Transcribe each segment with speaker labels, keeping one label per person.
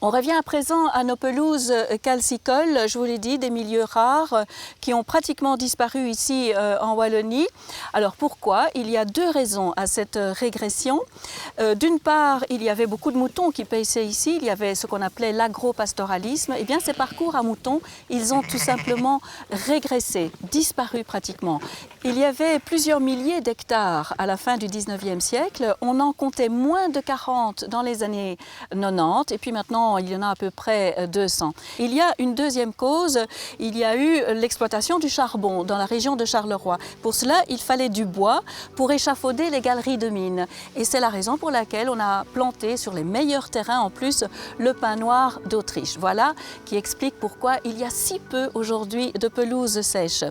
Speaker 1: On revient à présent à nos pelouses calcicoles, je vous l'ai dit, des milieux rares qui ont pratiquement disparu ici en Wallonie. Alors pourquoi? Il y a deux raisons à cette régression. D'une part, il y avait beaucoup de moutons qui paissaient ici, il y avait ce qu'on appelait l'agropastoralisme. Eh bien ces parcours à moutons, ils ont tout simplement régressé, disparu pratiquement. Il y avait plusieurs milliers d'hectares à la fin du 19e siècle, on en comptait moins de 40 dans les années 90 et puis maintenant il y en a à peu près 200. Il y a une deuxième cause, il y a eu l'exploitation du charbon dans la région de Charleroi. Pour cela, il fallait du bois pour échafauder les galeries de mines. Et c'est la raison pour laquelle on a planté sur les meilleurs terrains en plus le pin noir d'Autriche. Voilà qui explique pourquoi il y a si peu aujourd'hui de pelouses sèches.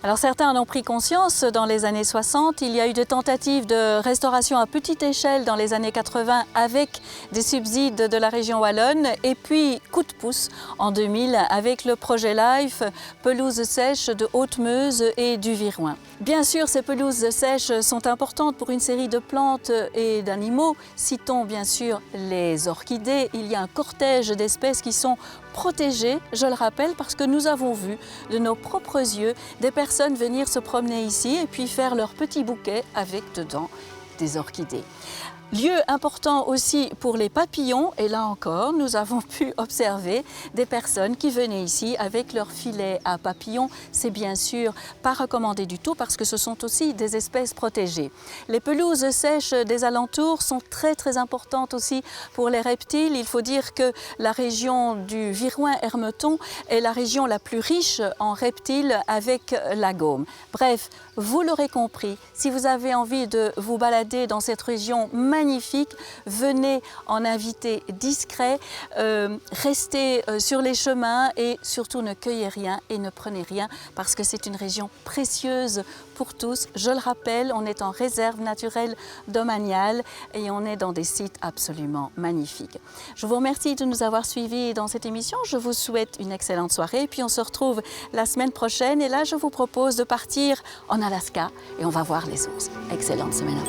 Speaker 1: Alors certains en ont pris conscience dans les années 60. Il y a eu des tentatives de restauration à petite échelle dans les années 80 avec des subsides de la région wallonne. Et puis, coup de pouce en 2000 avec le projet LIFE, pelouses sèches de Haute-Meuse et du Viroin. Bien sûr, ces pelouses sèches sont importantes pour une série de plantes et d'animaux. Citons bien sûr les orchidées. Il y a un cortège d'espèces qui sont protégées, je le rappelle, parce que nous avons vu de nos propres yeux des personnes venir se promener ici et puis faire leur petit bouquet avec dedans des orchidées. Lieu important aussi pour les papillons, et là encore, nous avons pu observer des personnes qui venaient ici avec leur filet à papillons. C'est bien sûr pas recommandé du tout parce que ce sont aussi des espèces protégées. Les pelouses sèches des alentours sont très importantes aussi pour les reptiles. Il faut dire que la région du Viroin-Hermeton est la région la plus riche en reptiles avec la Gaume. Bref, vous l'aurez compris, si vous avez envie de vous balader dans cette région magnifique, venez en invité discret, restez sur les chemins et surtout ne cueillez rien et ne prenez rien parce que c'est une région précieuse pour tous. Je le rappelle, on est en réserve naturelle domaniale et on est dans des sites absolument magnifiques. Je vous remercie de nous avoir suivis dans cette émission. Je vous souhaite une excellente soirée et puis on se retrouve la semaine prochaine et là je vous propose de partir en Alaska et on va voir les ours. Excellente semaine à vous.